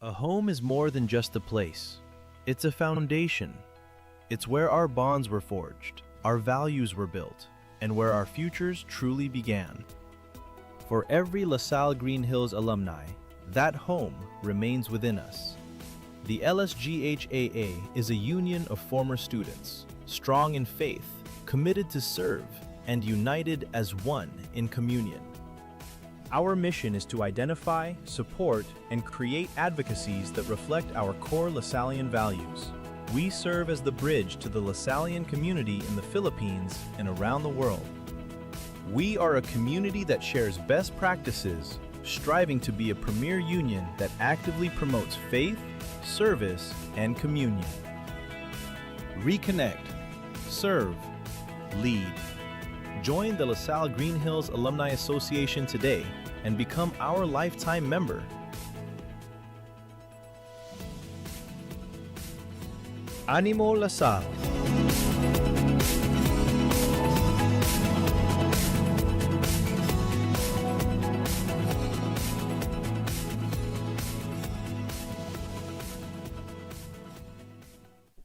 A home is more than just a place. It's a foundation. It's where our bonds were forged, our values were built, and where our futures truly began. For every LaSalle Green Hills alumni, that home remains within us. The LSGHAA is a union of former students, strong in faith, committed to serve, and united as one in communion. Our mission is to identify, support, and create advocacies that reflect our core Lasallian values. We serve as the bridge to the Lasallian community in the Philippines and around the world. We are a community that shares best practices, striving to be a premier union that actively promotes faith, service, and communion. Reconnect, serve, lead. Join the LaSalle Green Hills Alumni Association today and become our lifetime member. Animo LaSalle.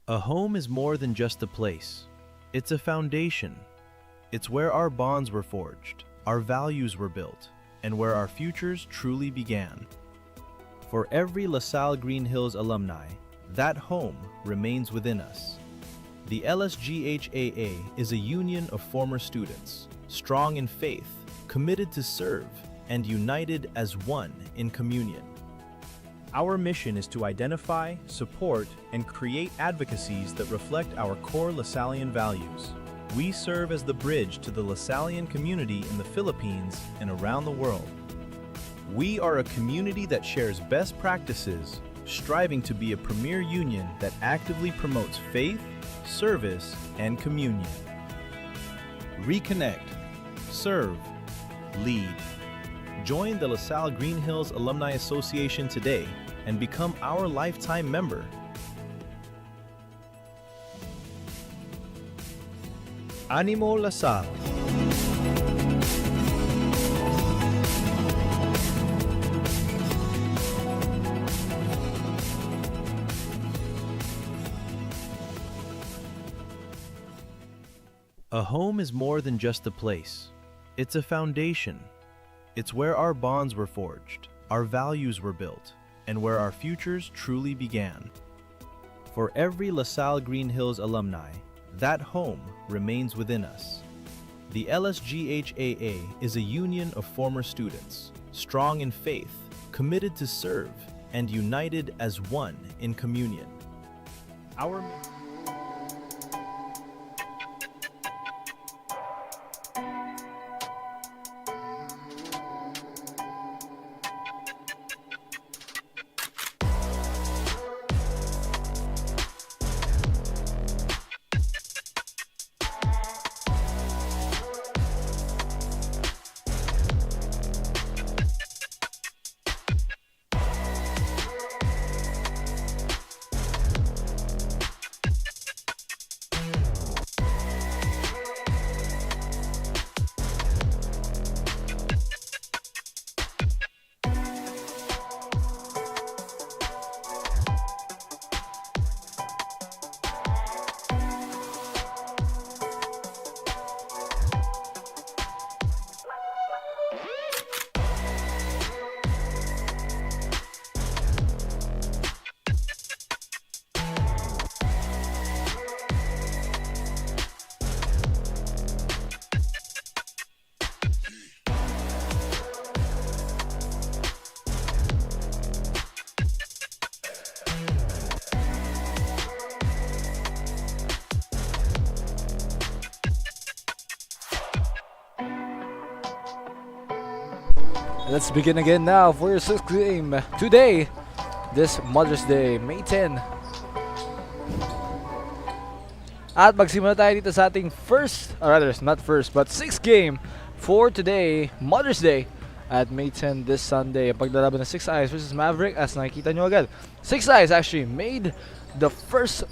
A home is more than just a place. It's a foundation. It's where our bonds were forged, our values were built, and where our futures truly began. For every LaSalle Green Hills alumni, that home remains within us. The LSGHAA is a union of former students, strong in faith, committed to serve, and united as one in communion. Our mission is to identify, support, and create advocacies that reflect our core Lasallian values. We serve as the bridge to the Lasallian community in the Philippines and around the world. We are a community that shares best practices, striving to be a premier union that actively promotes faith, service, and communion. Reconnect, serve, lead. Join the LaSalle Green Hills Alumni Association today and become our lifetime member. Animo LaSalle. A home is more than just a place. It's a foundation. It's where our bonds were forged, our values were built, and where our futures truly began. For every LaSalle Green Hills alumni, that home remains within us. The LSGHAA is a union of former students, strong in faith, committed to serve, and united as one in communion. Our Let's begin again now for your sixth game today, this Mother's Day, May 10. At magsimula tayo dito sa ating sixth game for today, Mother's Day, at May 10 this Sunday. Ang paglalaban ng 6 Eyes versus Maverick, as nakikita nyo agad. 6 Eyes actually made the first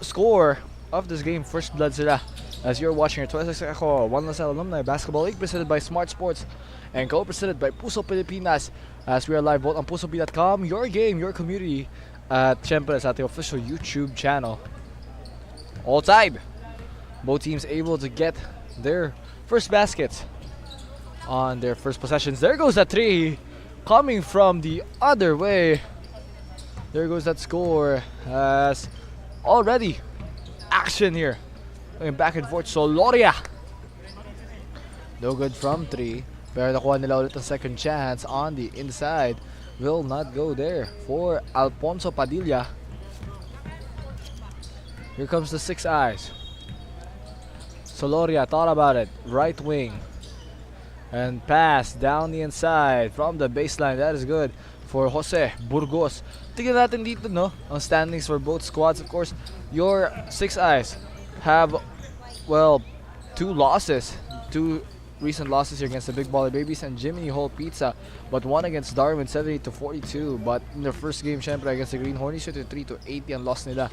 score of this game. First blood sila as you're watching your 26 Echo One Salle Alumni Basketball League presented by Smart Sports and co-presented by Puso Pilipinas, as we are live both on pusob.com, your game, your community, at syempre sa ating official YouTube channel. All time, both teams able to get their first baskets on their first possessions. There goes that three coming from the other way. There goes that score, as already action here. Going back and forth, Soloria. No good from three. Pero nakuha nila ulit ang second chance on the inside. Will not go there for Alfonso Padilla. Here comes the six eyes. Soloria thought about it. Right wing. And pass down the inside from the baseline. That is good for Jose Burgos. Tignan natin dito, no? Ang standings for both squads. Of course, your six eyes have, well, two losses. Two recent losses here against the Big Baller Babies and Jiminy Hole Pizza, but one against Darwin 78-42. But in their first game, syempre, against the Green Hornies, 53-80 ang loss nila.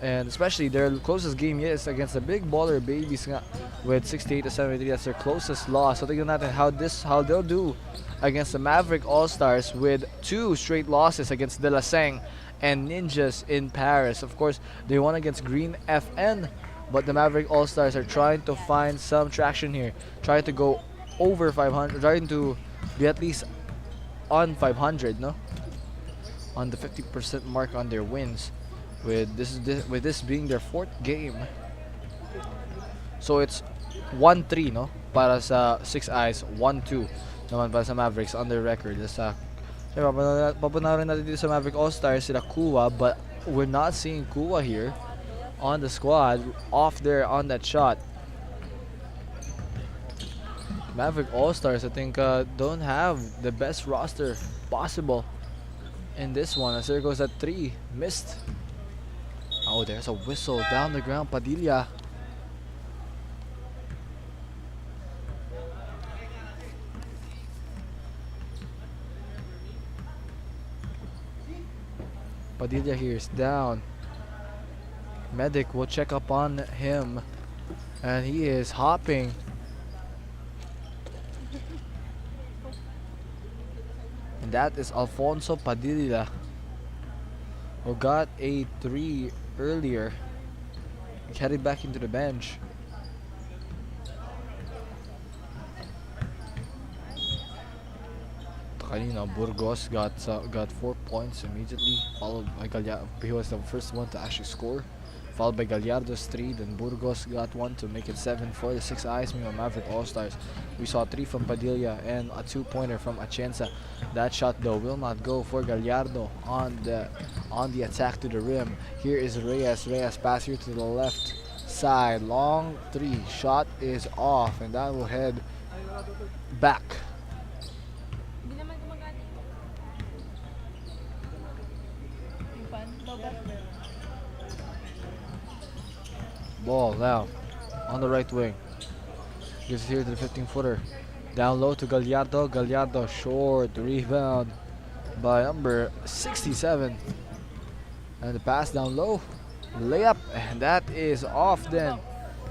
And especially their closest game yet is against the Big Baller Babies nga, with 68-73. That's their closest loss. So tignan natin how they'll do against the Maverick All-Stars with two straight losses against De La Seng and Ninjas in Paris. Of course, they won against Green FN, but the Maverick All-Stars are trying to find some traction here, trying to go over 500, trying to be at least on 500, no? On the 50% mark on their wins, with this being their fourth game. So it's 1-3, no? Para sa Six Eyes, 1-2 naman para sa Mavericks on their record. Papanoorin natin dito sa Maverick All-Stars sila Kuwa, but we're not seeing Kuwa here on the squad, off there on that shot. Maverick All-Stars, I think, don't have the best roster possible in this one, as there goes that three, missed. Oh, there's a whistle down the ground. Padilla. Padilla here is down. Medic will check up on him, and he is hopping. And that is Alfonso Padilla, who got a three earlier, headed back into the bench. Kanina, Burgos got 4 points immediately, followed by Gallardo. He was the first one to actually score, followed by Gallardo's 3. Then Burgos got 1 to make it 7 for the Six Eyes. Meanwhile, Maverick All-Stars, we saw 3 from Padilla and a 2-pointer from Atienza. That shot though will not go for Gallardo on the attack to the rim. Here is Reyes. Reyes pass here to the left side. Long 3 shot is off, and that will head back. Ball now on the right wing. Gives it here to the 15-footer. Down low to Gallardo. Gallardo short rebound by number 67. And the pass down low. Layup. And that is off then.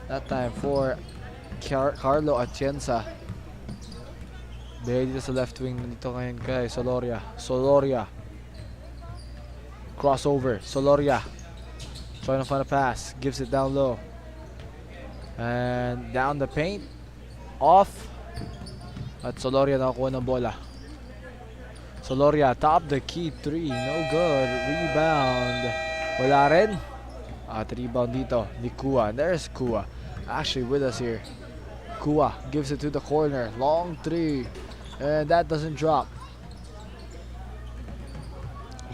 That time for Carlo Atienza. Bale dito sa left wing. Nandito ngayon kay Soloria. Soloria. Crossover. Soloria. Trying to find a pass, gives it down low, and down the paint, off, at Soloria nakakuha ng bola. Soloria, top the key 3, no good, rebound, wala rin, at rebound dito ni Kua. There's Kua, actually with us here. Kua gives it to the corner, long 3, and that doesn't drop.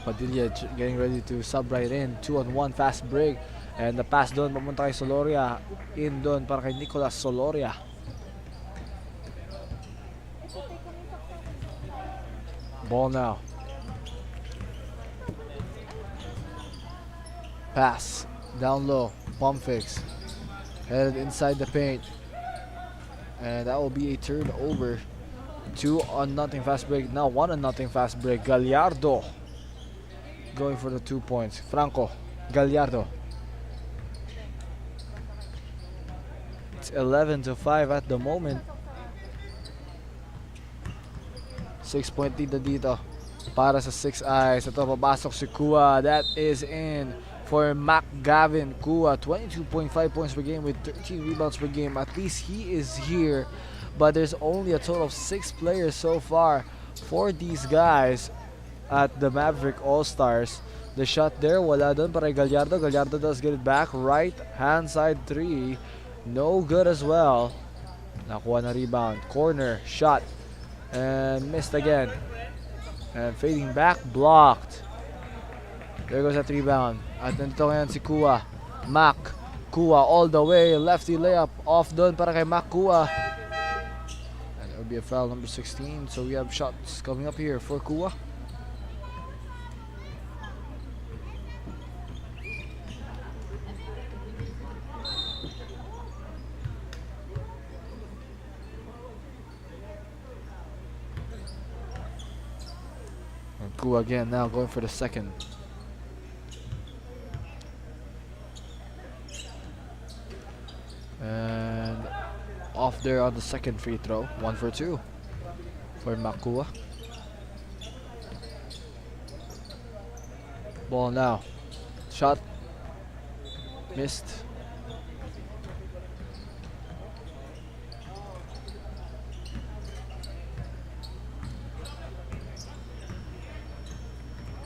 Padilla getting ready to sub right in. 2-on-1 fast break. And the pass doon papunta kay Soloria. In doon para kay Nicolas Soloria. Ball now. Pass. Down low. Pump fakes. Headed inside the paint. And that will be a turnover. 2-on-0 fast break. Now 1-0 fast break. Gallardo going for the 2 points. Franco, Gallardo. It's 11-5 at the moment. 6-point lead na dito para sa 6 Eyes. Ito, papasok si Kua. That is in for Gavin Kua. 22.5 points per game with 13 rebounds per game. At least he is here. But there's only a total of 6 players so far for these guys at the Maverick All-Stars. The shot there, wala dun para Gallardo. Gallardo does get it back. Right hand side 3. No good as well. Nakuha na rebound. Corner, shot. And missed again. And fading back, blocked. There goes that rebound. At nandito ngayon si Kua. Kua all the way. Lefty layup. Off dun para kay Kua. And it will be a foul, number 16. So we have shots coming up here for Kua. Kua again now going for the second. And off there on the second free throw. 1 for 2 for Kua. Ball now. Shot. Missed.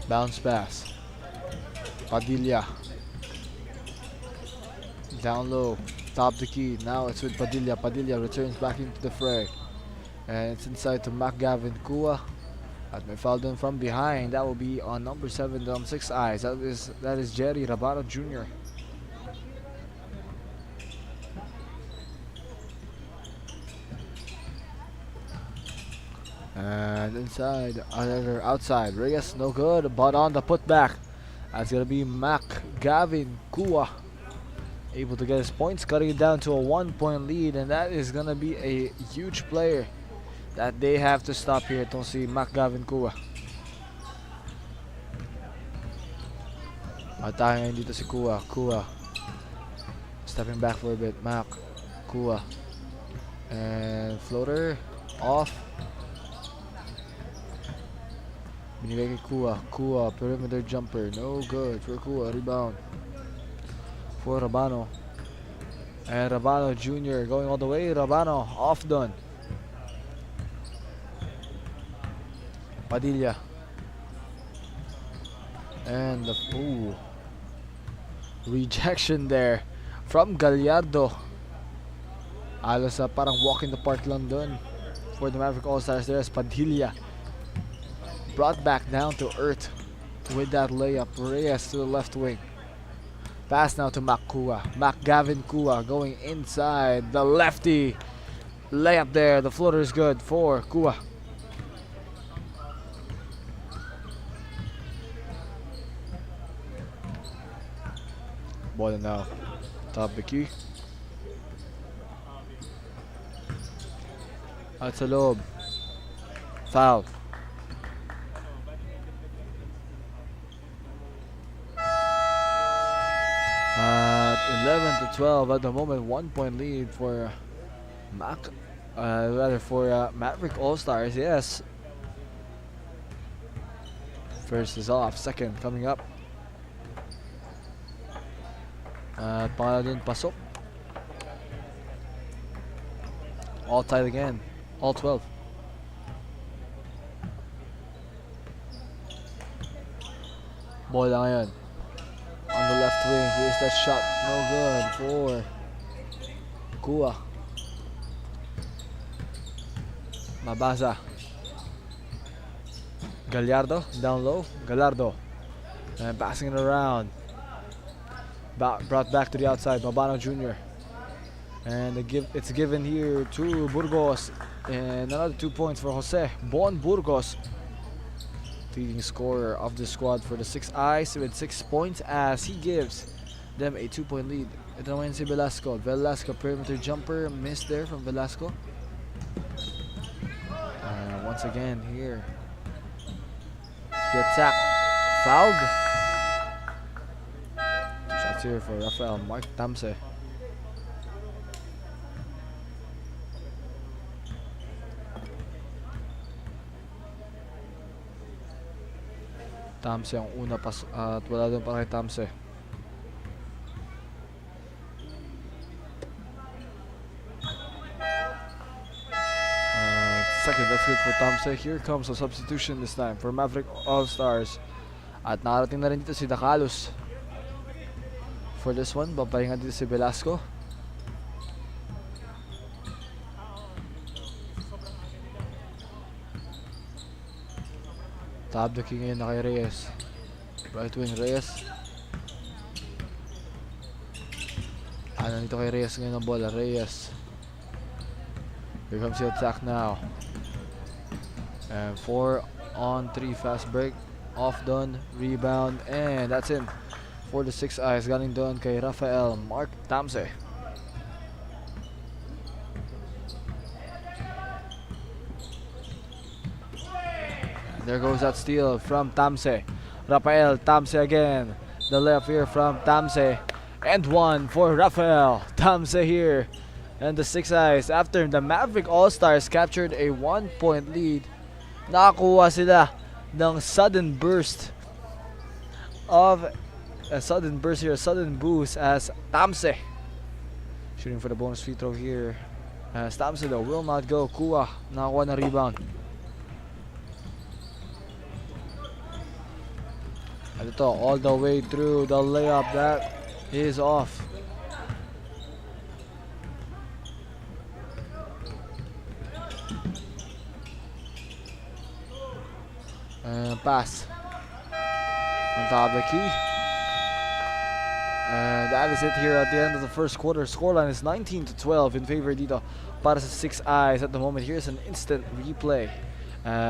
Bounce pass. Padilla. Down low. Top the key. Now it's with Padilla. Padilla returns back into the fray. And it's inside to Gavin Kua. At may foul done from behind. That will be on number 7 on 6 Eyes. That is Jerry Rabano Jr. And inside, outside. Reyes, no good, but on the putback. That's going to be Gavin Kua. Able to get his points, cutting it down to a 1-point lead. And that is going to be a huge player that they have to stop here. Itong si Gavin Kua. Atake ngayon dito si Kua. Kua. Stepping back for a bit. Kua. And floater. Off. Binigay kay Kua. Kua, perimeter jumper. No good for Kua. Rebound for Rabano. And Rabano Jr. going all the way. Rabano off done. Padilla. And the rejection there from Gallardo. Alos parang walk in the park lang dun for the Maverick All-Stars. There's Padilla. Brought back down to earth with that layup. Reyes to the left wing. Pass now to Kua. Gavin Kua going inside. The lefty layup there. The floater is good for Kua. Ball now. Top the key. At sa loob. Foul. At 11-12 at the moment, 1-point lead for Maverick All-Stars. Yes. First is off, second coming up. At pangalawa din pasok. All tied again. All 12. Ball na ngayon. On the left wing, here's that shot. No good for Kua. Mabasa. Gallardo down low. Gallardo. And passing it around. Brought back to the outside. Mabano Jr. And it's given here to Burgos. And another 2 points for Jose Bon Burgos. Leading scorer of the squad for the 6 Eyes with 6 points as he gives them a 2-point lead. Ito naman si Velasco. Velasco perimeter jumper. Missed there from Velasco. Once again here. The attack. Fouled. 2 shots here for Rafael Mark Tamse. Tamse ang una at wala doon para kay Tamse. Second, that's good for Tamse. Here comes a substitution this time for Maverick All-Stars. At nakarating na rin dito si Dakalos. For this one, babahingan dito si Velasco. Top the king ngayon na kay Reyes. Right wing Reyes. Nandito kay Reyes ngayon ang bola. Reyes. Here comes the attack now. And 4-on-3 fast break. Off done. Rebound. And that's in. For the 6 eyes. Galing doon kay Rafael Mark Tamse. There goes that steal from Tamse. Rafael Tamse again. The left here from Tamse. And one for Rafael Tamse here. And the 6 eyes, after the Maverick All-Stars captured a 1-point lead, nakakuha sila ng sudden burst here, a sudden boost as Tamse shooting for the bonus free throw here. As Tamse though will not go. Kuha nakakuha na rebound. At ito, all the way through the layup, that is off. Pass on top of the key. And that is it here at the end of the first quarter. Scoreline is 19-12 in favor dito para sa 6 eyes at the moment. Here's an instant replay.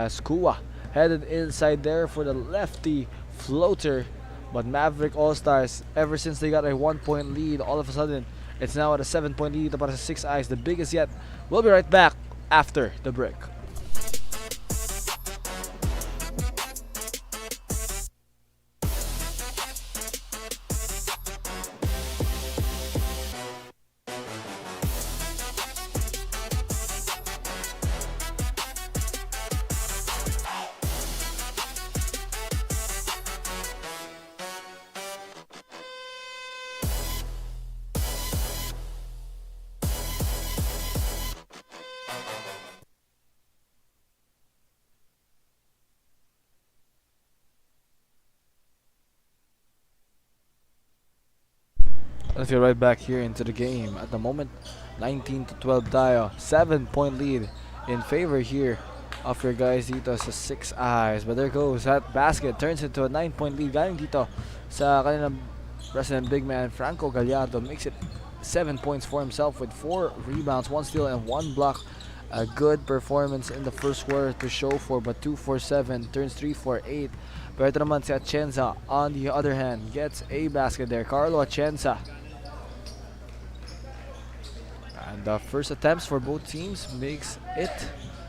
Skua headed inside there for the lefty floater. But Maverick All-Stars, ever since they got a 1-point lead, all of a sudden, it's now at a 7-point lead para sa 6 eyes, the biggest yet. We'll be right back after the break. Let's get right back here into the game. At the moment, 19-12 tayo. 7-point lead in favor here of your guys dito sa 6 eyes. But there goes that basket. Turns into a 9-point lead. Galing dito sa kanilang resident big man, Franco Gallardo. Makes it 7 points for himself with 4 rebounds, 1 steal, and 1 block. A good performance in the first quarter to show for, but 2 for 7. Turns 3 for 8. Pero ito naman si Atienza, on the other hand, gets a basket there. Carlo Atienza. And the first attempts for both teams makes it.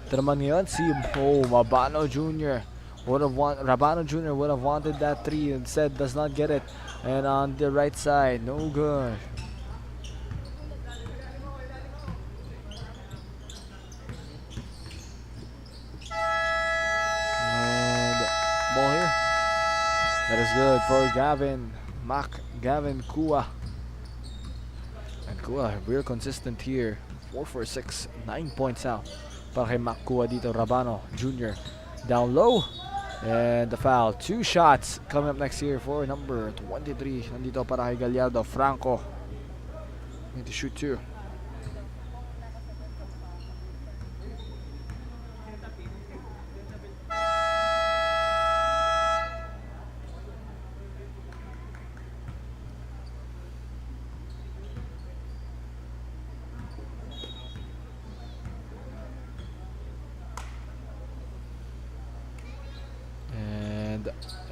Ito naman ngayon si Rabano Jr. Rabano Jr. would have wanted that 3, instead does not get it. And on the right side, no good. And ball here. That is good for Gavin Kua. And Kua, real consistent here. 4 for 6, 9 points out. Para kay Mac Kua dito, Rabano Jr. Down low. And the foul. 2 shots coming up next here for number 23. Nandito para kay Gallardo. Franco. Need to shoot 2.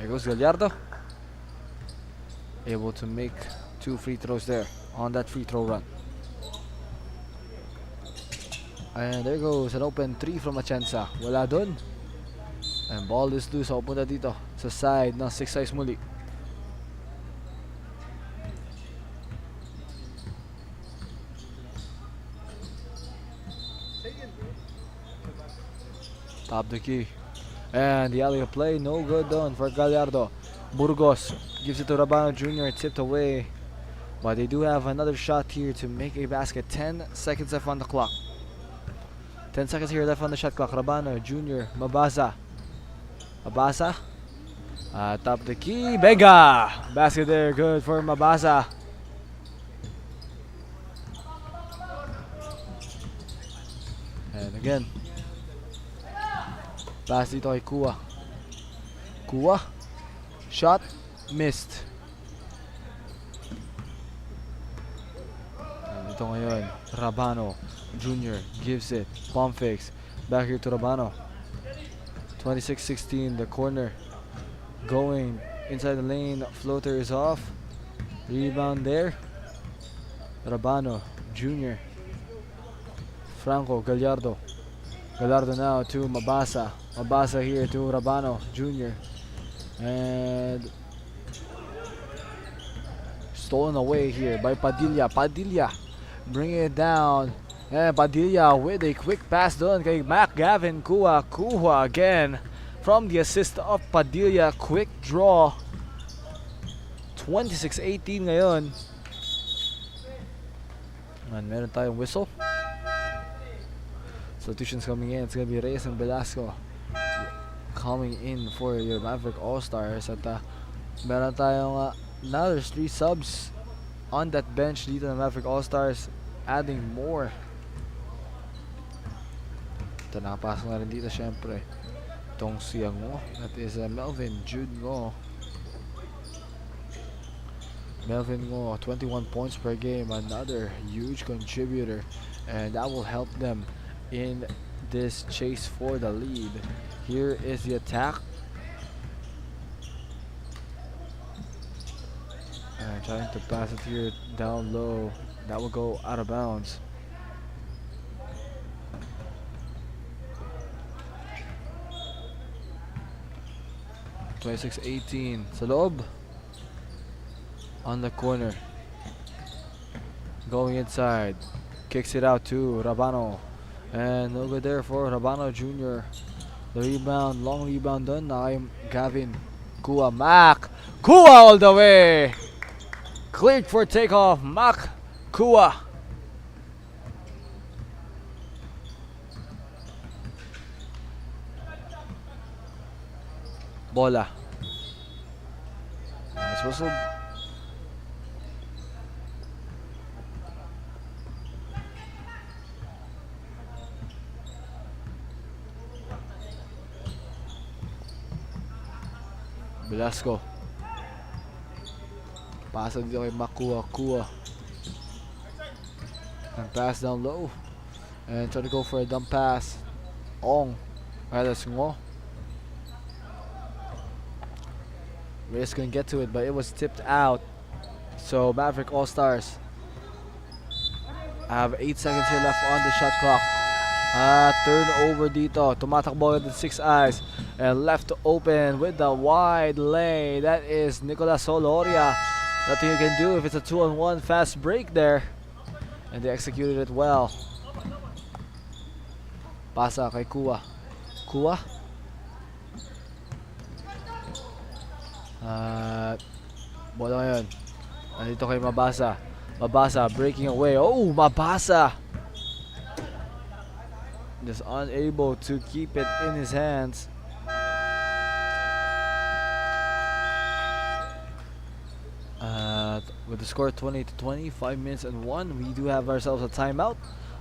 There goes Gallardo. Able to make 2 free throws there on that free throw run. And there goes an open 3 from Atienza. Wala dun. And ball is loose. Pupunta dito sa side ng 6 eyes muli. Top the key. And the alley play, no good done for Gallardo. Burgos gives it to Rabano Jr., tipped away. But they do have another shot here to make a basket. 10 seconds left on the clock. 10 seconds here left on the shot clock. Rabano Jr., Mabasa. Mabasa. Top of the key. Bega! Basket there, good for Mabasa. And again. Pass dito kay Kua. Kua. Shot. Missed. And dito ngayon. Rabano Jr. gives it. Pump fakes. Back here to Rabano. 26-16. The corner. Going inside the lane. Floater is off. Rebound there. Rabano Jr. Franco Gallardo. Gallardo now to Mabasa. Mabasa here to Rabano Jr. And stolen away here by Padilla. Padilla bringing it down. And Padilla with a quick pass done kay Mac Gavin Kua. Kua again from the assist of Padilla. Quick draw. 26-18 ngayon. And meron tayong whistle. Substitutions coming in. It's gonna be Reyes and Velasco coming in for your Maverick All-Stars. At meron tayong now there's 3 subs on that bench dito ng Maverick All-Stars, adding more. Ito nakapasok na rin dito syempre itong siyang mo. That is Melvin Jude Ngo. Melvin Ngo, 21 points per game, another huge contributor, and that will help them in this chase for the lead. Here is the attack. And trying to pass it here down low. That will go out of bounds. (26-18) sa loob. On the corner. Going inside. Kicks it out to Rabano. And no good there for Rabano Jr. The rebound, long rebound done. Now I'm Gavin Kua. Mac Kua all the way. Cleared for takeoff. Mac Kua. Bola. Nice whistle. Velasco. Pasa dito kay Makua. Kua. And pass down low. And try to go for a dump pass. Ong. That's Ngo. Reyes couldn't get to it, but it was tipped out. So Maverick All-Stars have 8 seconds here left on the shot clock. Turnover dito. Tumatakbo with 6 eyes. And left open with the wide lane. That is Nicolas Soloria. Nothing you can do if it's a 2-on-1 fast break there. And they executed it well. Pasa kay Kua. Kua. Bola ngayon. Nandito kay Mabasa. Mabasa breaking away. Oh, Mabasa! Just unable to keep it in his hands. With the score 20-20, 5 minutes and 1, we do have ourselves a timeout.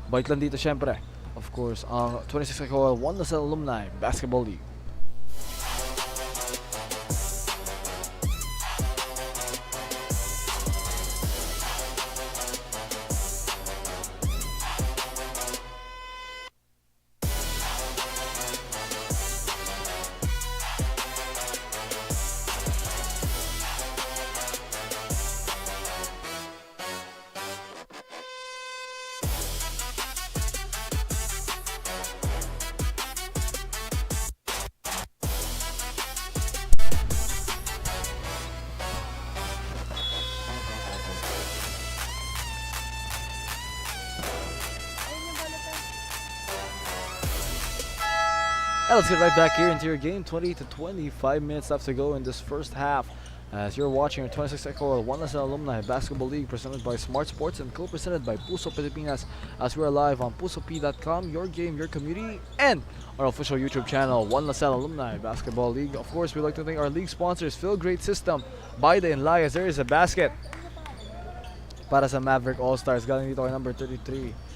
Balik lang dito syempre. Of course, ang 26 EcoOil 1 na Salle Alumni Basketball League. And let's get right back here into your game. 20 to 25 minutes left to go in this first half. As you're watching your 26th EcoOil One Lesson Alumni Basketball League presented by Smart Sports and co-presented by Puso Pilipinas, as we are live on pusop.com, your game, your community, and our official YouTube channel, One Lesson Alumni Basketball League. Of course, we'd like to thank our league sponsors, Feel Great System, Baida and Lai, as there is a basket para sa Maverick All-Stars. Galing dito kay number 33.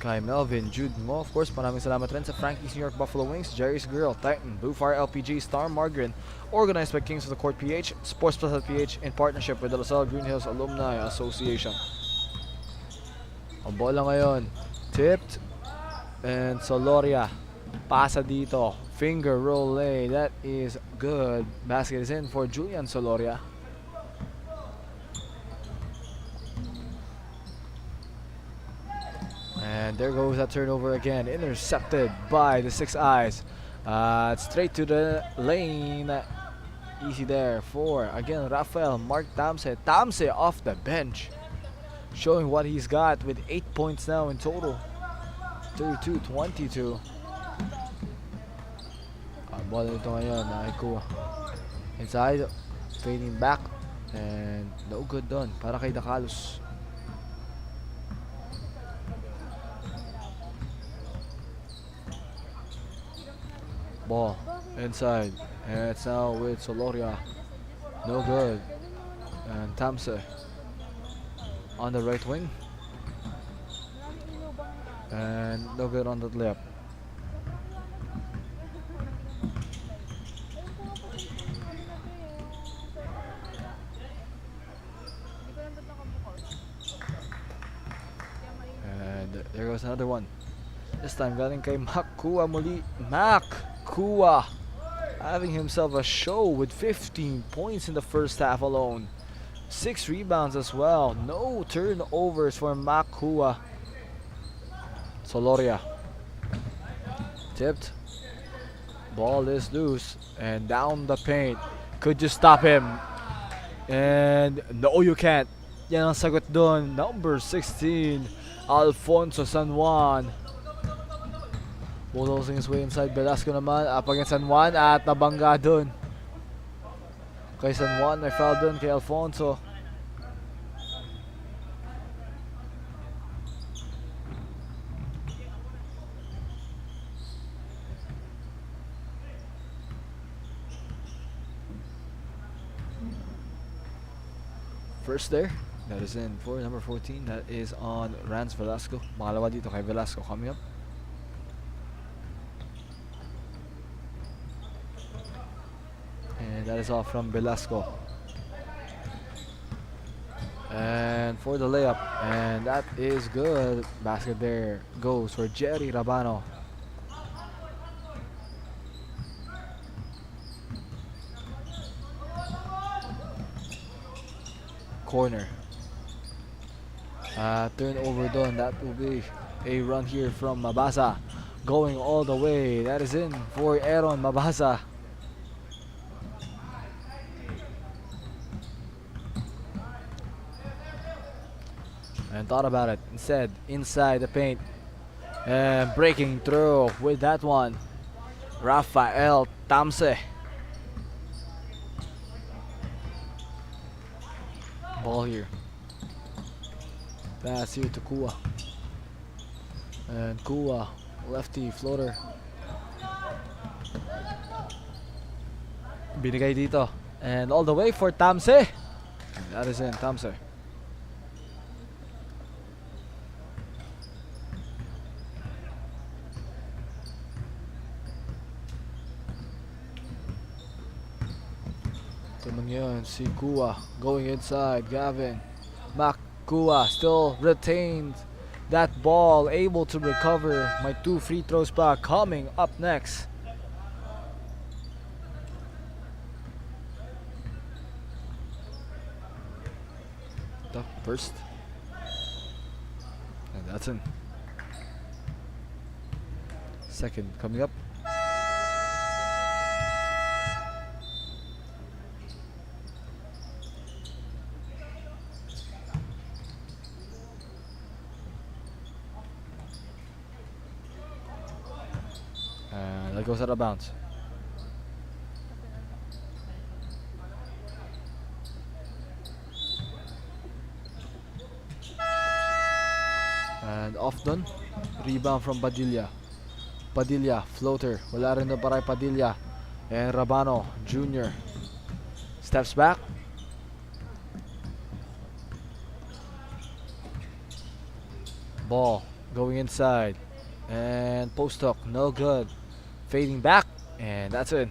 Kay Melvin, Jude Mo. Of course, maraming salamat rin sa Frankie's New York Buffalo Wings, Jerry's Grill, Titan, Blue Fire LPG, Star Margarine, organized by Kings of the Court PH, Sports Plus at PH, in partnership with the LaSalle Green Hills Alumni Association. Ang bola ngayon, tipped, and Soloria, pasa dito, finger roll lay, that is good. Basket is in for Julian Soloria. And there goes that turnover again, intercepted by the Six Eyes. Straight to the lane. Easy there for, again, Rafael Mark Tamse. Tamse off the bench, showing what he's got with 8 points now in total. 32-22. Ang bola nito ngayon, nakikuha. Inside, fading back, and no good done para kay Dakalos. Ball inside, and it's now with Soloria. No good. And Tamse on the right wing, and no good on the left. And there goes another one. This time galing kay Makua muli. Kua having himself a show with 15 points in the first half alone. 6 rebounds as well. No turnovers for Makua. Soloria. Tipped. Ball is loose. And down the paint. Could you stop him? And no, you can't. Yan ang sagot doon. Number 16, Alfonso San Juan. Bulldozing his way inside. Velasco naman up against San Juan at nabangga dun. Kay San Juan, may foul dun kay Alfonso. First there, that is in for number 14. That is on Rance Velasco. Makalawa dito kay Velasco coming up. And that is off from Velasco. And for the layup, and that is good. Basket there goes for Jerry Rabano. Corner. Turnover done. That will be a run here from Mabasa. Going all the way. That is in for Aaron Mabasa. And thought about it. Instead, inside the paint. And breaking through with that one, Rafael Tamse. Ball here. Pass here to Kua. And Kua, lefty floater. Binigay dito. And all the way for Tamse. And that is in, Tamse. Yun, si Kua going inside. Gavin Kua still retained that ball, able to recover. My 2 free throws back coming up next. The first, and that's in. Second coming up. That goes out of bounds. And off done. Rebound from Padilla. Padilla, floater. Wala rin doon para Padilla. And Rabano Jr. steps back. Ball going inside. And post hook, no good. Fading back, and that's it.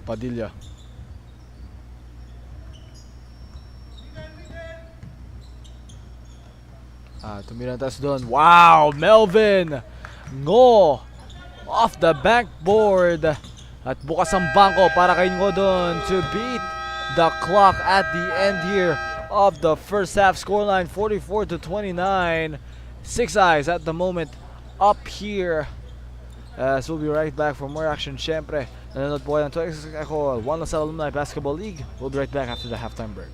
Padilla. Tumira tas doon. Wow, Melvin Ngo off the backboard. At bukas ang bangko para kay Ngo doon to beat the clock at the end here of the first half. Scoreline 44-29. 6 eyes at the moment up here. So we'll be right back for more action. Syempre, nanonood po kayo ng 2x EcoOil, One Salle Alumni Basketball League. We'll be right back after the halftime break.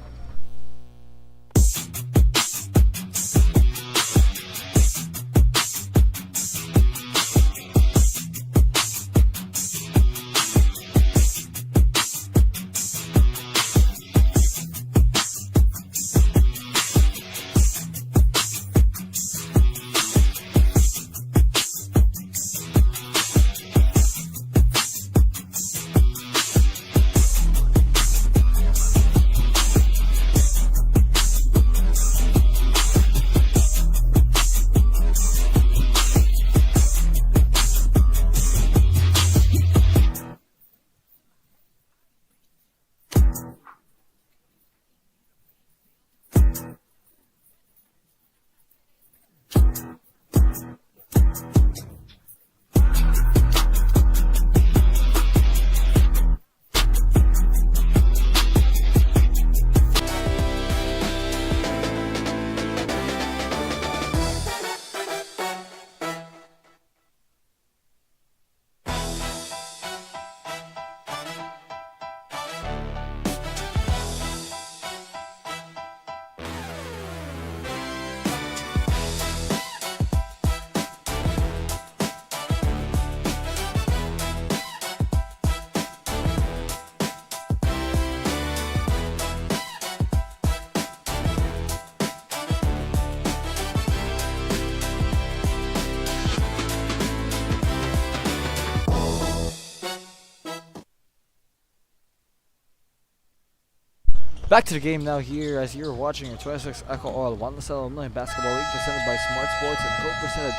Back to the game now here as you're watching your 26 EcoOil One Salle Alumni Basketball League presented by Smart Sports and co-presented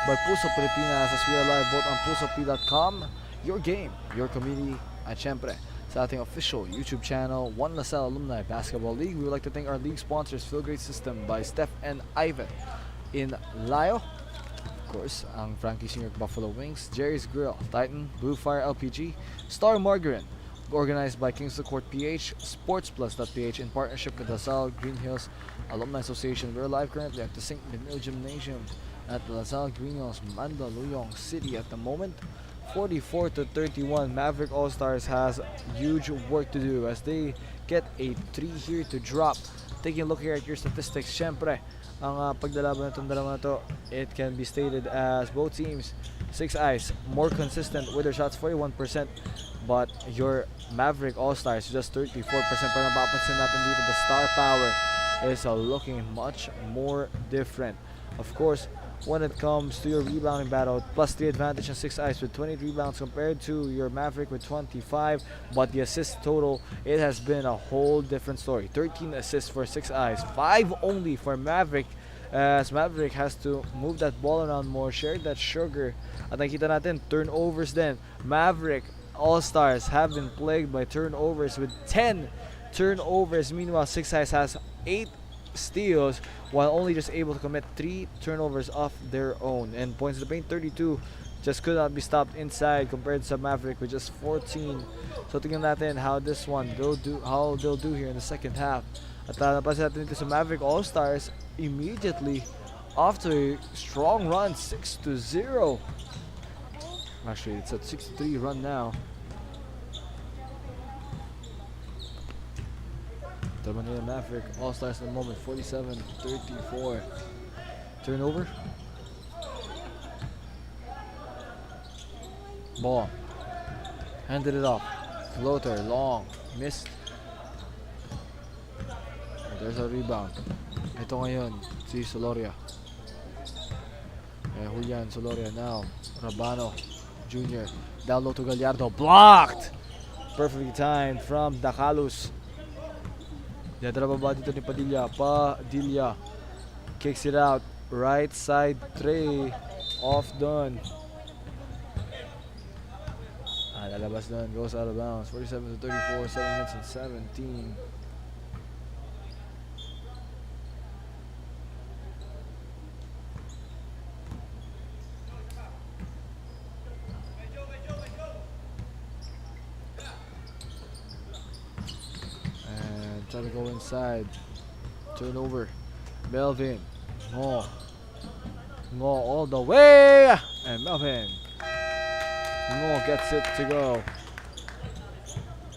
by Puso Pilipinas as we are live both on pusop.com, your game, your community, at syempre sa ating official YouTube channel, One Salle Alumni Basketball League. We would like to thank our league sponsors, Feel Great System by Steph and Ivan in Layo. Of course, ang Frankie Senior Buffalo Wings, Jerry's Grill, Titan, Blue Fire LPG, Star Margarine, organized by Kingston Court PH, SportsPlus.ph in partnership with the Salle Green Hills Alumni Association. We're live currently at the St. Benil Gymnasium at the LaSalle Green Hills, Mandaluyong City at the moment. 44-31. Maverick All-Stars has huge work to do as they get a 3 here to drop. Taking a look here at your statistics, syempre, ang pagdalaban na itong dalawa na to, it can be stated as both teams, 6 eyes, more consistent with their shots, 41%. But your Maverick All-Stars, just 34%. Pero napapansin natin dito, the star power is looking much more different. Of course, when it comes to your rebounding battle, +3 advantage on 6 eyes with 20 rebounds compared to your Maverick with 25. But the assist total, it has been a whole different story. 13 assists for 6 eyes, 5 only for Maverick, as Maverick has to move that ball around more, share that sugar. At nakita natin, turnovers din. Maverick All-Stars have been plagued by turnovers with 10 turnovers. Meanwhile, 6 eyes has 8 steals while only just able to commit 3 turnovers of their own. And points to the paint, 32, just could not be stopped inside compared to Maverick with just 14. So tingnan natin how this one how they'll do here in the second half. At napansin natin dito sa Maverick All-Stars immediately after a strong run, 6-0. Actually, it's at 6-3 run now. the Manila Maverick All-Stars in the moment. 47-34. Turnover. Ball. Handed it off. Floater, long. Missed. There's a rebound. Ito ngayon, si Soloria. Julian Soloria now. Rabano Jr. Down low to Gallardo. Blocked! Perfectly timed from Dacalus. Yadra ba dito ni Padilla. Padilla kicks it out. Right side tray. Off done. Lalabas done. Goes out of bounds. 47-34. 7 minutes and 17. Try to go inside. Turnover. Melvin. Ngo all the way. And Melvin. Ngo gets it to go.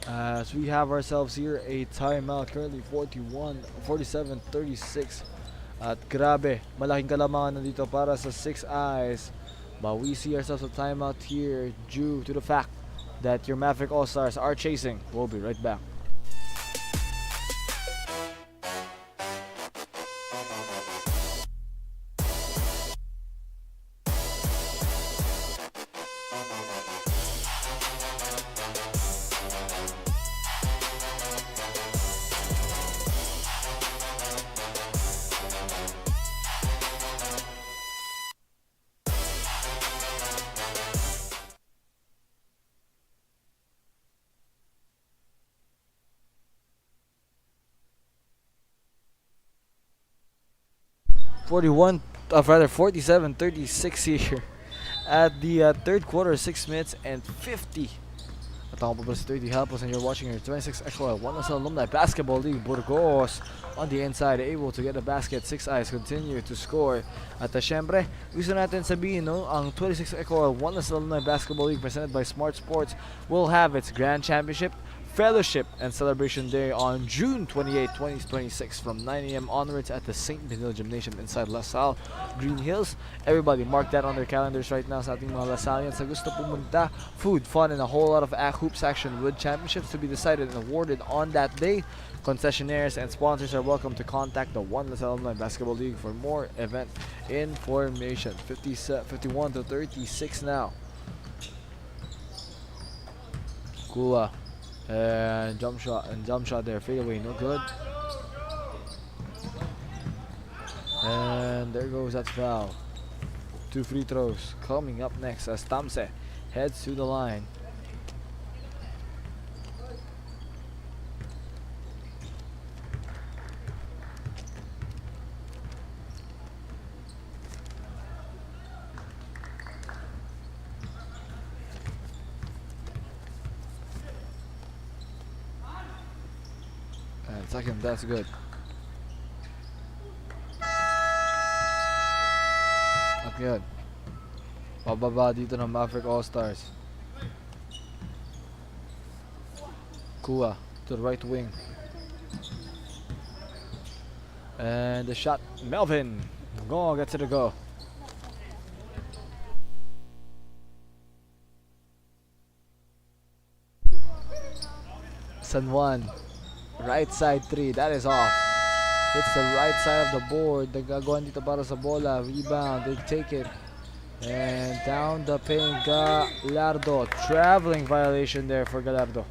As we have ourselves here a timeout. Currently 47-36. At grabe, malaking kalamangan nandito para sa 6 Eyes. But we see ourselves a timeout here due to the fact that your Maverick All-Stars are chasing. We'll be right back. Rather 47-36 here at the third quarter, 6 minutes and 50. At ako po si 30 Halpos and you're watching your 26 EcoOil Salle Alumni Basketball League. Burgos on the inside, able to get a basket. 6 Eyes continue to score. At syempre, gusto natin sabihin, no, ang 26 EcoOil Salle Alumni Basketball League presented by Smart Sports will have its Grand Championship, Fellowship, and Celebration Day on June 28, 2026 from 9 a.m. onwards at the St. Benil Gymnasium inside Salle, Green Hills. Everybody mark that on their calendars right now sa ating mga Lasallians. Sa gusto pumunta, food, fun, and a whole lot of hoops action with championships to be decided and awarded on that day. Concessionaires and sponsors are welcome to contact the Salle Alumni Basketball League for more event information. 51-36 now. Kula. And jump shot there, fade away, no good. And there goes that foul. 2 free throws coming up next as Tamse heads to the line. Second, that's good. Not good. Pababa dito ng Maverick All-Stars. Kua to the right wing. And the shot, Melvin. Go, gets it to go. San Juan. Right side 3, that is off. Hits the right side of the board. Nagagawan dito para sa bola. Rebound, they take it. And down the paint, Gallardo. Traveling violation there for Gallardo.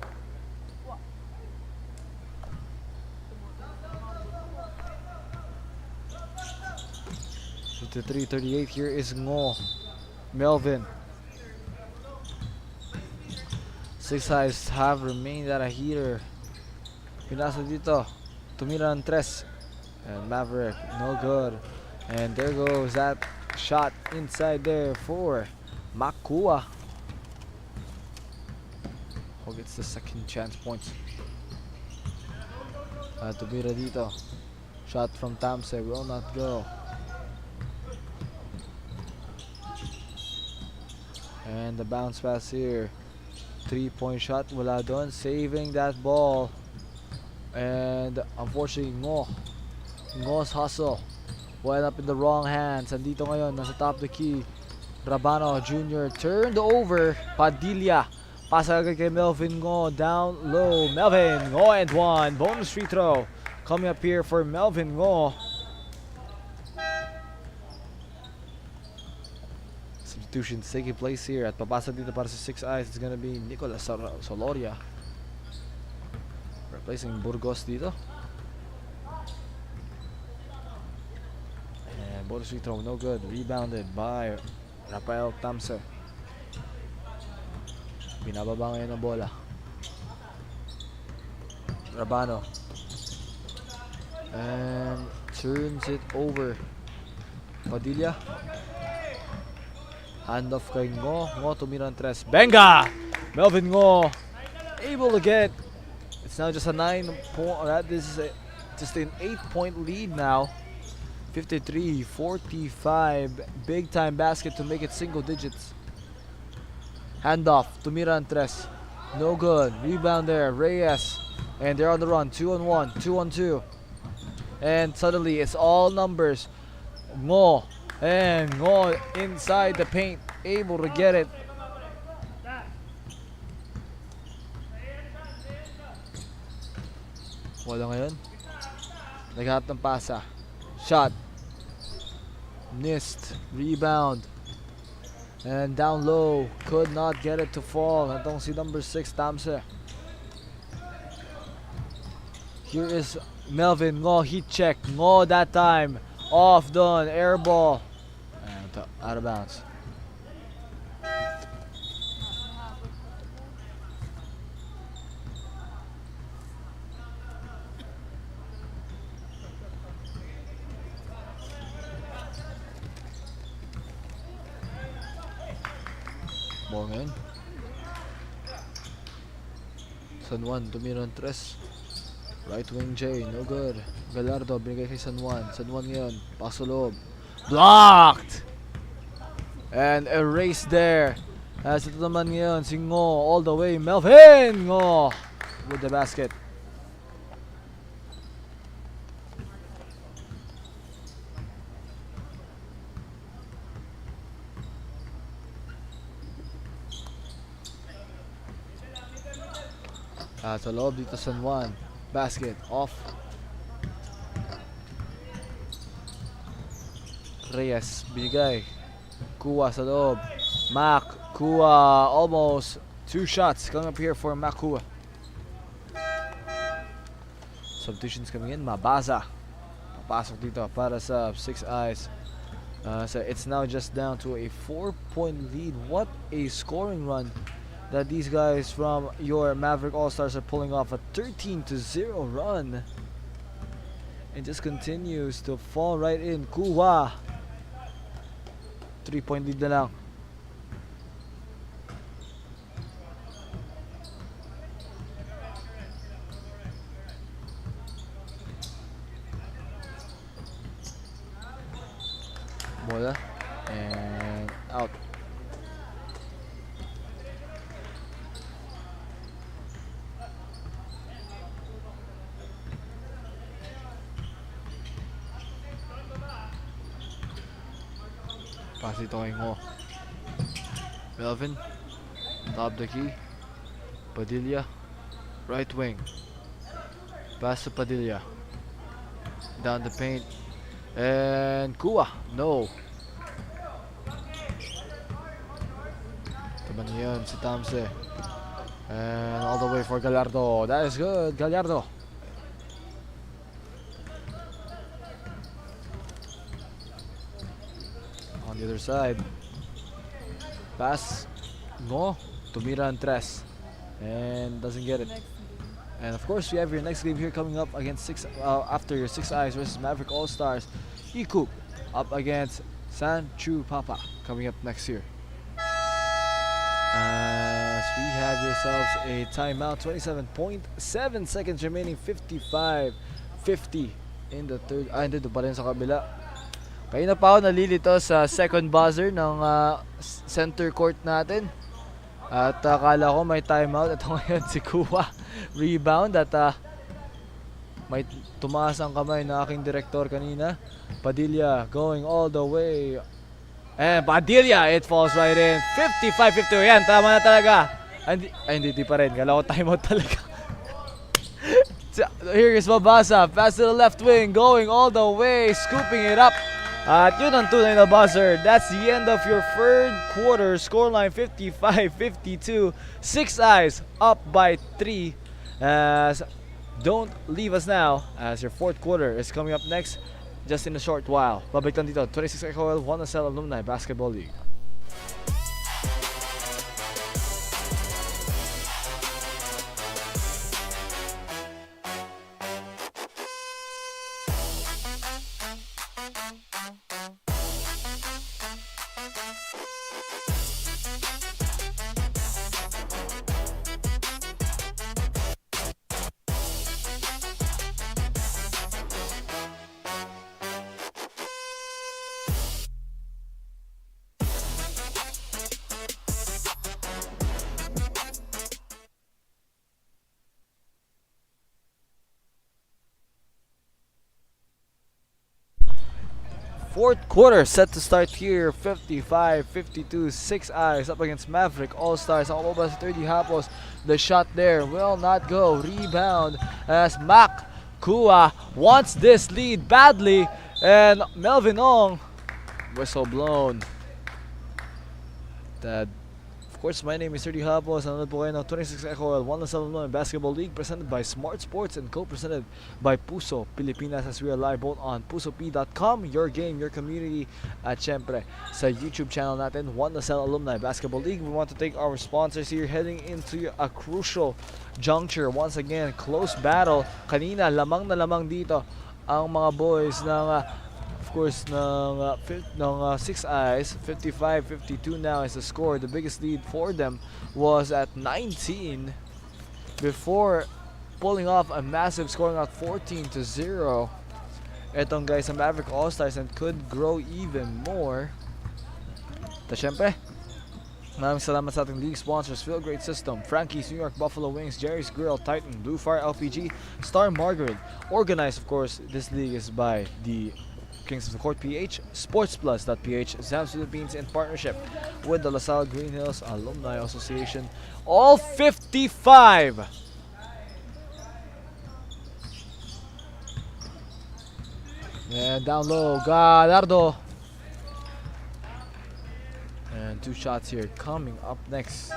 To 3:38 here is Ngo. Melvin. 6 Eyes have remained at a heater. Pinasa dito, tumira ng 3. And Maverick, no good. And there goes that shot inside there for Makua. Who gets the second chance points. Tumira dito. Shot from Tamse will not go. And the bounce pass here. 3-point shot, wala doon. Saving that ball. And unfortunately, Ngo's hustle went up in the wrong hands. Andito ngayon, nasa top of the key. Rabano Jr. turned over. Padilla. Pasa agad kay Melvin Ngo. Down low. Melvin Ngo and one. Bonus free throw. Coming up here for Melvin Ngo. Substitutions taking place here. At papasa dito para sa 6 eyes. It's gonna be Nicolas Soloria. Replacing Burgos dito. And bonus free throw. No good. Rebounded by Rafael Tamse. Binababa ngayon ang bola. Rabano. And turns it over. Padilla. Handoff kay Ngo. Ngo tumira ng tres. Benga! Melvin Ngo able to get. It's now just a 9-point. This is just an 8-point lead now. 53-45. Big time basket to make it single digits. Handoff. Tumira ng tres. No good. Rebound there. Reyes. And they're on the run. 2-on-1. 2-on-2. And suddenly it's all numbers. Ngo. And Ngo inside the paint. Able to get it. Wala ngayon. Naghanap ng pasa. Shot. Missed. Rebound. And down low. Could not get it to fall. Itong si number 6, Tamse. Here is Melvin Ngo. Heat check. Ngo that time. Off done. Air ball. And out of bounds. Ball ngayon. San Juan tumira ng tres. Right wing J, no good. Gallardo binigay kay San Juan. San Juan ngayon, paso loob. Blocked! And erased there. As ito naman ngayon, si Ngo all the way. Melvin Ngo with the basket. Sa loob dito San Juan. Basket off. Reyes bigay. Kuha sa loob. Mac Kuha almost 2 shots coming up here for Mac Kuha. Substitutions coming in. Mabaza papasok dito para sa 6 eyes. So it's now just down to a 4-point lead. What a scoring run that these guys from your Maverick All-Stars are pulling off. A 13-0 run. And just continues to fall right in. Kuha. 3-point lead na lang. Bola. And out. Pass ito kay Ngo. Melvin. Top the key. Padilla. Right wing. Pass to Padilla. Down the paint. And Kuha. No. Taban yun si Tamse. And all the way for Gallardo. That is good. Gallardo. On the other side. Pass. Ngo. Tumira ang tres. And doesn't get it. And of course, we have your next game here coming up against after your 6 eyes versus Maverick All-Stars. Ikoop up against San Chu Papa coming up next year. As we have yourselves a timeout, 27.7 seconds remaining, 55-50 in the third. Dito pa rin sa kabila. Kaya pa ako nalilito sa second buzzer ng center court natin. At akala ko may timeout. Ito ngayon si Kuha. Rebound at May tumaas ang kamay na aking direktor kanina. Padilla going all the way. And Padilla, it falls right in. 55-50. Yan, tama na talaga. Ay, hindi pa rin. Kala ko timeout talaga. Here is Mabasa. Pass to the left wing. Going all the way. Scooping it up. At yun ang tunay na buzzer. That's the end of your third quarter. Scoreline 55-52. 6 Eyes up by 3. Don't leave us now as your fourth quarter is coming up next just in a short while. Babalik lang dito. 26 EcoOil, Salle Alumni Basketball League. Fourth quarter set to start here. 55-52. 6 Eyes up against Maverick All-Stars. Ang umabas sa 30 Hapos. The shot there will not go. Rebound as Mac Kua wants this lead badly. And Melvin Ong. Whistle blown. Of course, my name is 30 Hapos. Nanonood po kayo ng 26 EcoOil, Salle Alumni Basketball League presented by Smart Sports and co-presented by Puso Pilipinas, as we are live both on pusop.com, your game, your community, at syempre sa YouTube channel natin, Salle Alumni Basketball League. We want to thank our sponsors here heading into a crucial juncture. Once again, close battle. Kanina, lamang na lamang dito ang mga boys ng of course, ng 6 Eyes. 55-52 now is the score. The biggest lead for them was at 19 before pulling off a massive scoring out 14-0. Etong guys sa Maverick All-Stars and could grow even more. Syempre, maraming salamat sa ating league sponsors: Feel Great System, Frankie's New York Buffalo Wings, Jerry's Grill, Titan, Blue Fire LPG, Star Margarine. Organized, of course, this league is by the Kings of the Court PH, SportsPlus.ph, Zams Philippines in partnership with the LaSalle Green Hills Alumni Association. All 55! And down low, Gallardo. And 2 shots here coming up next.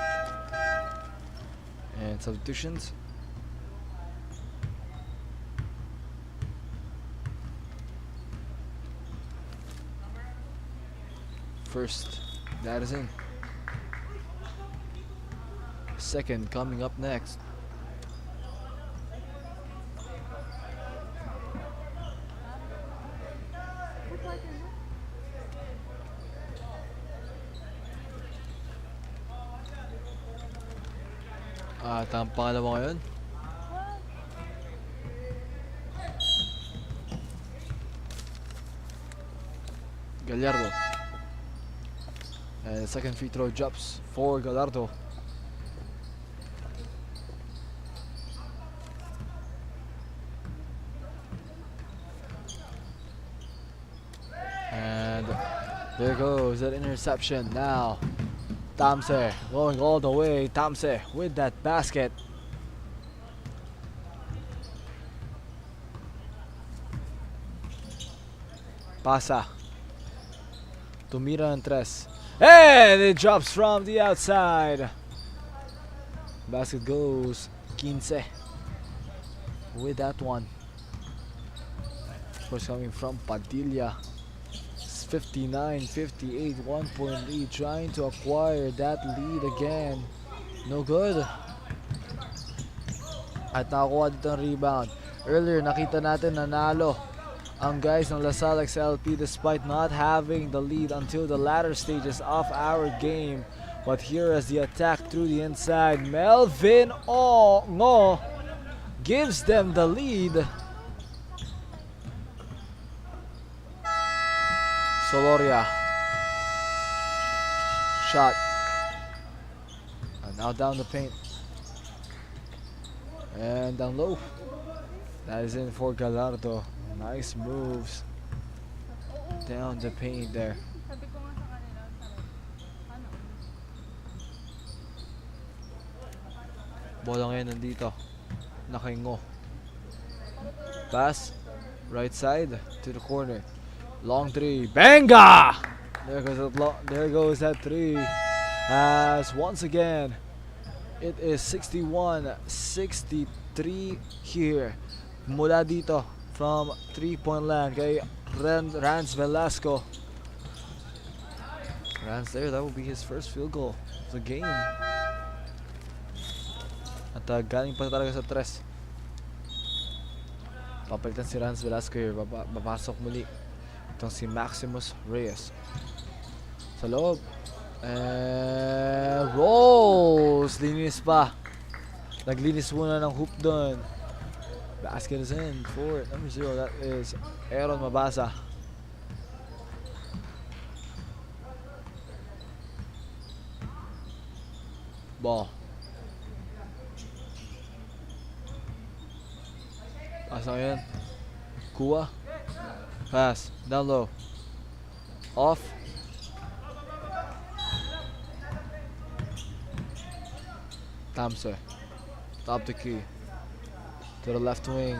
And substitutions. First, that is in. Second coming up next. At ang pangalawa ngayon, Gallardo. And the second free throw drops for Gallardo. And there goes that interception. Now Tamse going all the way. Tamse with that basket. Pasa. Tumira ng tres. And it drops from the outside. Basket goes 15 with that one. Of course, coming from Padilla. It's 59-58, 1-point lead. Trying to acquire that lead again. No good. At nakakuha dito ang rebound. Earlier, nakita natin nanalo ang guys ng LaSalle XLP despite not having the lead until the latter stages of our game. But here is the attack through the inside. Melvin Ngo gives them the lead. Soloria. Shot. And now down the paint. And down low. That is in for Gallardo. Nice moves down the paint there. Sabi ko nga sa kanila, ano? Bola ngayon nandito. Nakaingo. Pass. Right side to the corner. Long three. Banga! There goes that three. As once again, it is 61-63 here. Mula dito from 3-point land kay Rans Velasco. Rans there, that will be his first field goal of the game. At galing pa talaga sa tres. Papalitan si Rans Velasco here. Babasok muli itong si Maximus Reyes. Sa loob. And rolls! Linis pa. Naglinis muna ng hoop doon. Basket is in for number 0. That is Aaron Mabasa. Ball. Pass ngayon. Kuha. Pass. Down low. Off. Tamse. Top the key. To the left wing.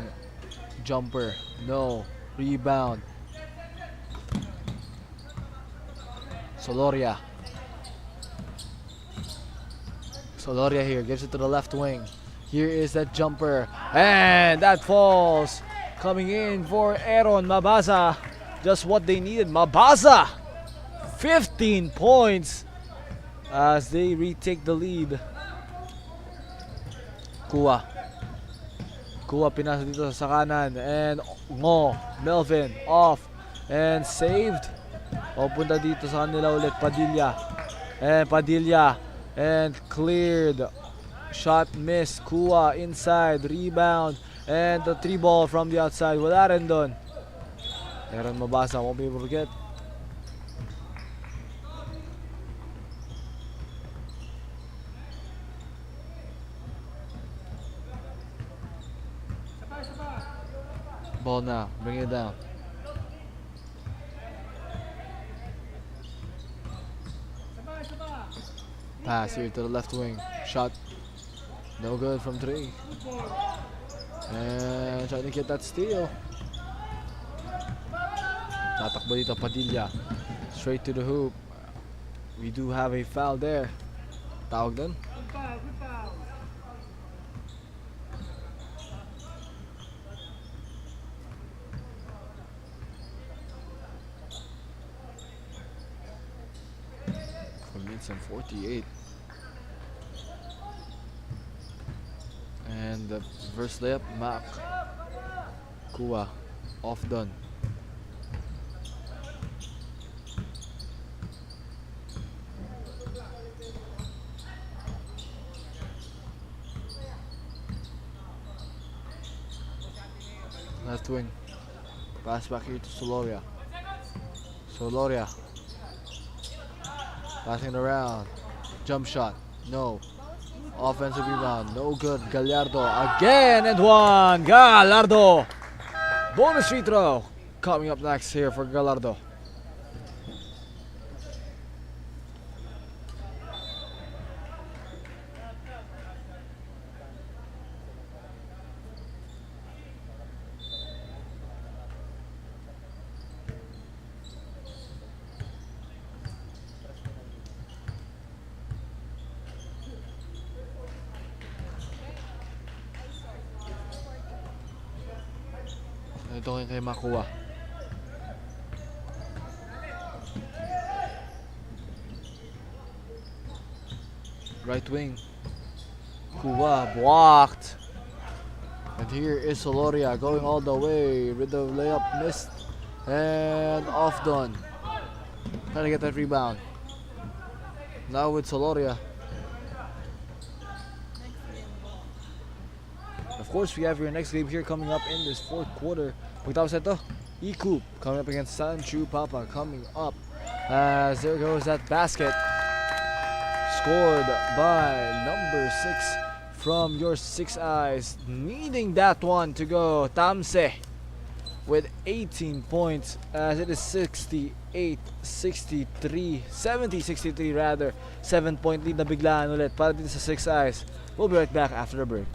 Jumper. No. Rebound. Soloria. Soloria here. Gives it to the left wing. Here is that jumper. And that falls. Coming in for Aaron Mabasa. Just what they needed. Mabasa! 15 points as they retake the lead. Kuha. Kuha pinasa dito sa kanan. And Melvin off. And saved. O punta dito sa kanila ulit. Padilla. And Padilla. And cleared. Shot miss. Kuha inside. Rebound. And the 3 ball from the outside. Wala rin doon. Aaron Mabasa won't be able to get. Ball now. Bring it down. Pass here to the left wing. Shot. No good from 3. And trying to get that steal. Tatakbo dito Padilla. Straight to the hoop. We do have a foul there. Tawag dun. From 48. And the first layup, Mac. Kuha. Off done. Left wing. Pass back here to Soloria. Soloria. Passing it around. Jump shot. No. Offensive rebound. No good. Gallardo again and one. Gallardo. Bonus free throw. Coming up next here for Gallardo. Ito kay Makuha. Right wing. Kuha blocked. And here is Soloria going all the way with the layup missed. And off done. Trying to get that rebound. Now with Soloria. Of course, we have your next game here coming up in this fourth quarter. Pagkatapos ito, E-Coop coming up against Sanchu Papa coming up. As there goes that basket. Scored by number 6 from your six eyes. Needing that one to go. Tamse with 18 points as it is 68-63, 70-63 rather. 7-point lead na biglaan ulit para dito sa six eyes. We'll be right back after the break.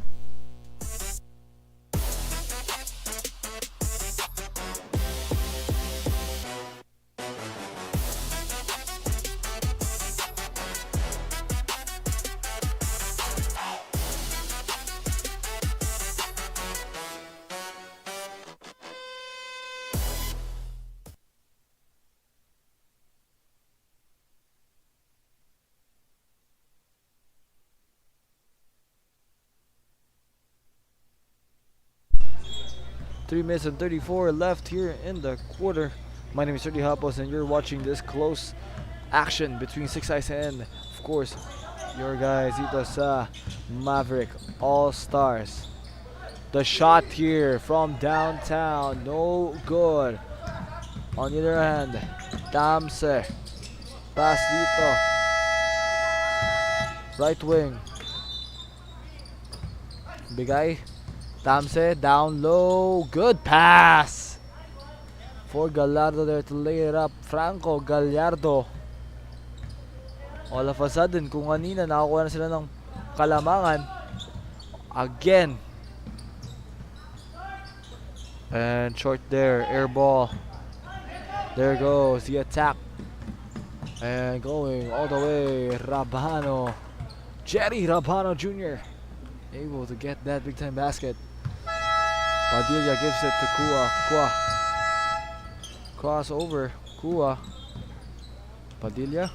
Three minutes and 34 left here in the quarter. My name is Sergio Hapos and you're watching this close action between Six Eyes and, of course, your guys dito sa Maverick All-Stars. The shot here from downtown, no good. On the other hand, Tamse, pass dito. Right wing. Bigay. Tamse down low, good pass for Gallardo there to lay it up. Franco Gallardo. All of a sudden, kung kanina nakakuha na sila ng kalamangan, again. And short there, air ball. There goes the attack. And going all the way, Rabano. Jerry Rabano Jr. able to get that big time basket. Padilla gives it to Kua. Crossover. Kua. Padilla.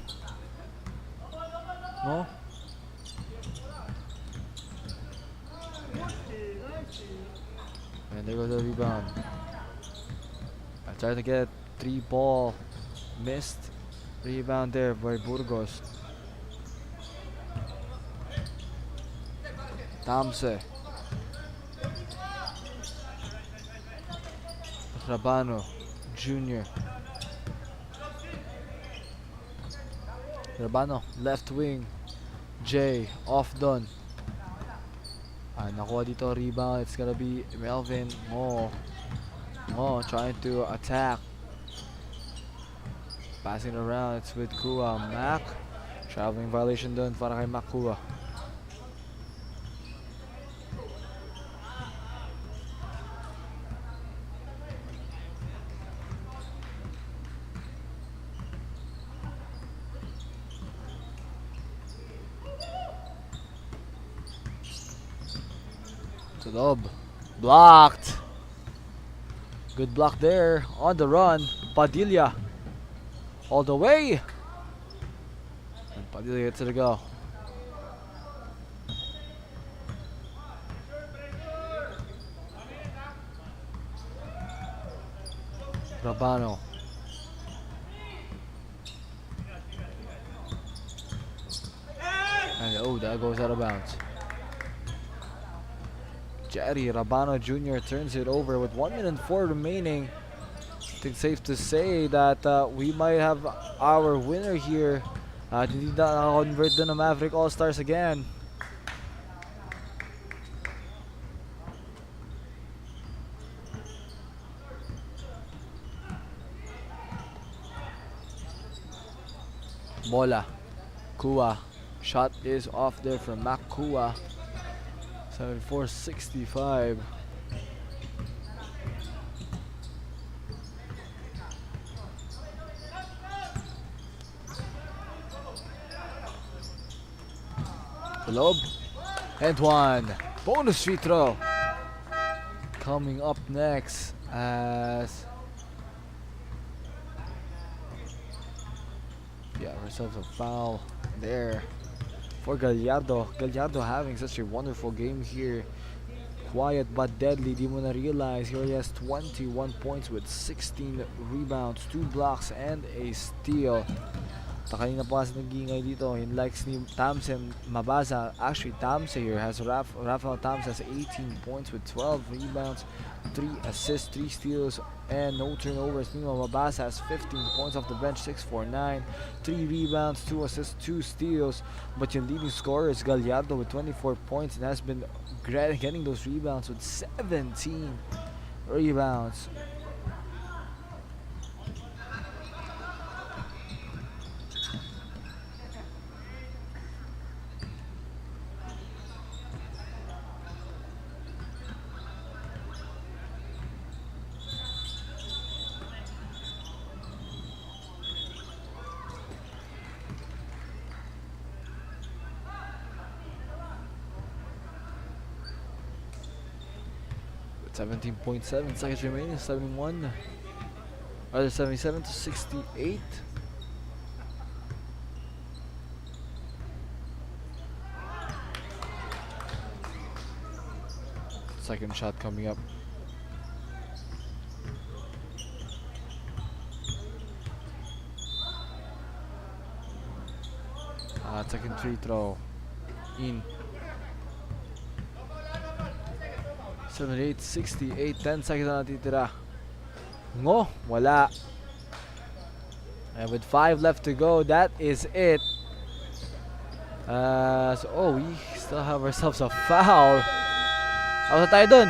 No. And there goes the rebound. I tried to get 3 ball. Missed. Rebound there by Burgos. Tamse. Rabano Jr. Rabano, left wing. Jay, off done. Nakuha dito rebound. It's gonna be Melvin Mo. Mo trying to attack. Passing around. It's with Kua. Mac. Traveling violation done para kay Mac Kua. Lob. Blocked. Good block there. On the run. Padilla. All the way. And Padilla gets it to go. Rabano. And oh, that goes out of bounds. Jerry Rabano Jr. turns it over with 1 minute and 4 remaining. I think it's safe to say that we might have our winner here. Hindi na convert din ng Maverick All-Stars again. Bola. Kua. Shot is off there from Mac Kua. 74-65. Lob. And one. Bonus free throw. Coming up next as ourselves a foul there for Gallardo. Gallardo having such a wonderful game here. Quiet but deadly. Di mo na realize he already has 21 points with 16 rebounds, 2 blocks, and a steal. Kanina pa kasi nag-iingay dito. Yung likes ni Tamsen Mabasa. Actually, Tamse here has Rafael Tamse has 18 points with 12 rebounds, 3 assists, 3 steals, and no turnovers. Meanwhile, Mabasa has 15 points off the bench, 6-4-9, 3 rebounds, 2 assists, 2 steals. But your leading scorer is Gallardo with 24 points and has been getting those rebounds with 17 rebounds. With 17.7 seconds remaining, 71. Or 77 to 68. Second shot coming up. Second free throw. In. 78, 68, 10 seconds na natitira. Ngo, wala. And with 5 left to go, that is it. We still have ourselves a foul. Out na tayo dun.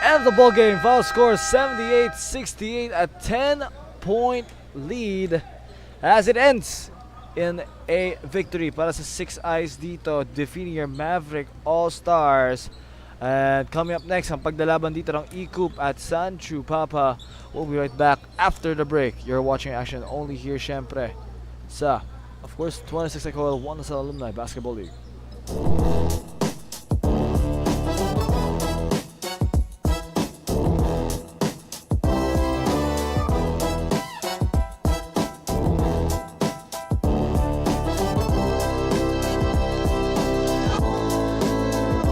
End of the ball game. Foul score 78-68, a 10-point lead as it ends in a victory para sa 6 Eyes dito, defeating your Maverick All-Stars. And coming up next, ang pagdalaban dito ng E-Coop at Sanchu Papa. We'll be right back after the break. You're watching action only here, syempre, sa, of course, 26 EcoOil, 1 Salle Alumni Basketball League.